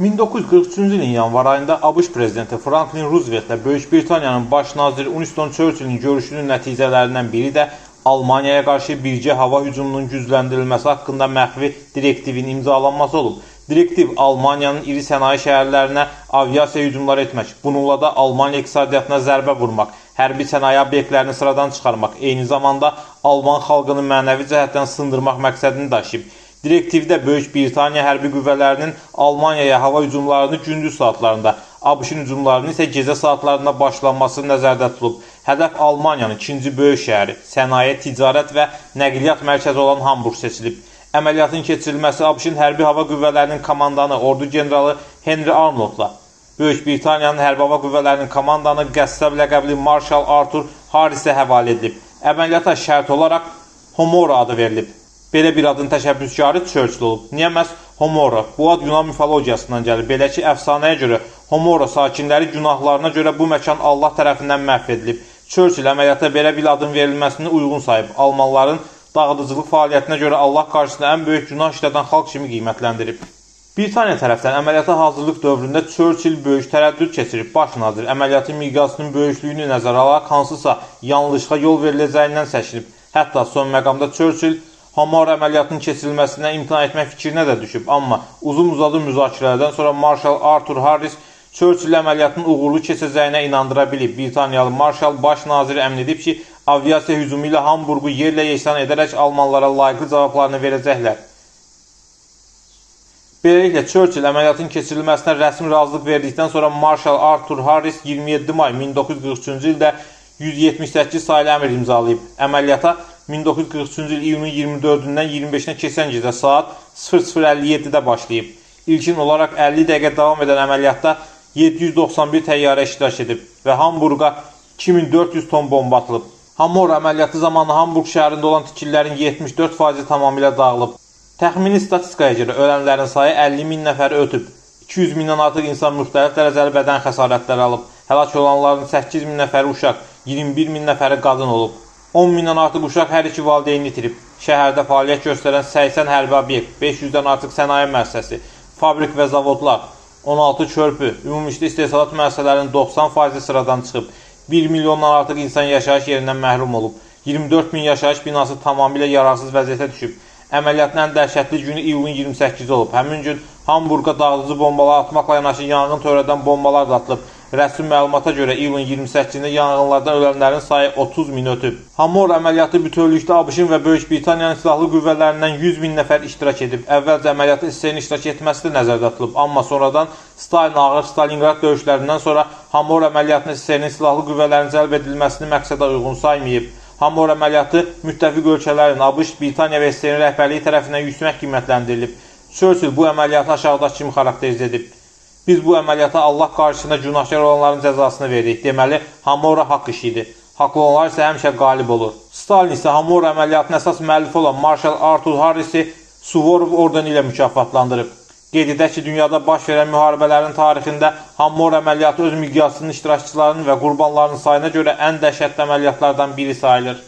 1943-cü ilin yanvar ayında ABŞ prezidenti Franklin Rooseveltlə Böyük Britaniyanın baş naziri Winston Churchillin görüşünün nəticələrindən biri də Almaniyaya qarşı birgə hava hücumunun gücləndirilməsi haqqında məxfi direktivin imzalanması olub. Direktiv Almaniyanın iri sənaye şəhərlərinə aviasiya hücumları etmək, bununla da Almaniya iqtisadiyyatına zərbə vurmaq, hərbi sənaye obyektlərini sıradan çıxarmaq, eyni zamanda Alman xalqını mənəvi cəhətdən sındırmaq məqsədini daşıyıb. Direktivdə Böyük Britaniya hərbi qüvvələrinin Almaniyaya hava hücumlarını gündüz saatlarında, ABŞ-ın hücumlarının isə gecə saatlarında başlanması nəzərdə tutulub. Hədəf Almaniyanın ikinci böyük şəhəri, sənaye, ticarət və nəqliyyat mərkəzi olan Hamburq seçilib. Əməliyyatın keçirilməsi ABŞ-ın hərbi hava qüvvələrinin komandanı, ordu generalı Henry Arnoldla Böyük Britaniyanın hərbi hava qüvvələrinin komandanı qəssab ləqəbli Marshal Arthur Harrisə həvalə edilib. Əməliyyata şərt olaraq Homora adı verilib. Belə bir adın təşəbbüskarı Churchill olub. Niyə məhz Homora? Bu ad Yunan mifologiyasından gəlir. Belə ki, əfsanəyə görə Homora sakinləri günahlarına görə bu məkan Allah tərəfindən məhv edilib. Churchill əməliyyata belə bir adın verilməsini uyğun sayıb. Almanların dağıdıcılıq fəaliyyətinə görə Allah qarşısında ən böyük günah işlədən xalq kimi qiymətləndirib. Britaniya tərəfdən əməliyyata hazırlıq dövründə Churchill böyük tərəddüd keçirib. Baş nazir əməliyyatın miqyasının böyüklüyünü nəzərə alaraq hansısa yanlışlığa yol veriləcəyindən çəkinib. Hətta son məqamda Churchill Homora əməliyyatının keçirilməsindən imtina etmək fikrinə də düşüb. Amma uzun-uzadı müzakirələrdən sonra Marshal Arthur Harris Churchill əməliyyatının uğurlu keçəcəyinə inandıra bilib. Britaniyalı Marshal baş naziri əmin edib ki, aviasiya hücumu ilə Hamburqu yerlə yeksan edərək Almanlara layiqli cavablarını verəcəklər. Beləliklə, Churchill əməliyyatın keçirilməsinə rəsmi razılıq verdikdən sonra Marshal Arthur Harris 27 may 1943-cü ildə 178 saylı əmr imzalayıb. Əməliyyata 1943-cü il iyunun 24-dən 25-nə keçən gecə saat 00:57-də başlayıb. İlkin olaraq 50 dəqiqə davam edən əməliyyatda 791 təyyarə iştirak edib və Hamburqa 2400 ton bomba atılıb. Homora əməliyyatı zamanı Hamburq şəhərində olan tikililərin 74% tamamilə dağılıb. Təxmini statistikaya görə ölənlərin sayı 50 min nəfəri ötüb. 200 mindən artıq insan müxtəlif dərəcəli bədən xəsarətləri alıb. Həlak olanların 8 min nəfəri uşaq, 21 min nəfəri qadın olub. 10 mindən artıq uşaq hər iki valideynini itirib. Şəhərdə fəaliyyət göstərən 80 hərbi obyekt, 500-dən artıq sənaye müəssisəsi, fabrik və zavodlar, 16 körpü, ümumilikdə istehsalat müəssisələrinin 90% sıradan çıxıb. 1 milyondan artıq insan yaşayış yerindən məhrum olub. 24 min yaşayış binası tamamilə yararsız vəziyyətə düşüb. Əməliyyatın ən dəhşətli günü iyulun 28-i olub. Həmin gün Hamburqa dağıdıcı bombalar atmaqla yanaşı yanğın törədən bombalar da atılıb. Rəsmi məlumata görə iyulun 28-də yanğınlardan ölənlərin sayı 30 min ötüb. Homora əməliyyatı bütövlükdə ABŞ-ın və Böyük Britaniyanın silahlı qüvvələrindən 100 min nəfər iştirak edib. Əvvəlcə əməliyyatda SSR-in iştirak etməsi də nəzərdə tutulub. Amma sonradan Stalin ağır Stalingrad döyüşlərindən sonra Homora əməliyyatına SSR-in silahlı qüvvələrinin cəlb edilməsini məqsədə uyğun saymayıb. Homora əməliyyatı müttəfiq ölkələrin ABŞ, Britaniya və SSR-in rəhbərliyi tərəfindən yüksək qiymətləndirilib. Churchill bu əməliyyatı aşağıdakı kimi xarakterizə edib. Biz bu əməliyyata Allah qarşısında günahkar olanların cəzasını verdik. Deməli, Homora haqq işidir. Haqlı olanlar isə həmişə qalib olur. Stalin isə Homora əməliyyatının əsas müəllifi olan Marshal Arthur Harrisi Suvorov ordeni ilə mükafatlandırıb. Qeyd edək ki, dünyada baş verən müharibələrin tarixində Homora əməliyyatı öz miqyasının iştirakçılarının və qurbanlarının sayına görə ən dəhşətli əməliyyatlardan biri sayılır.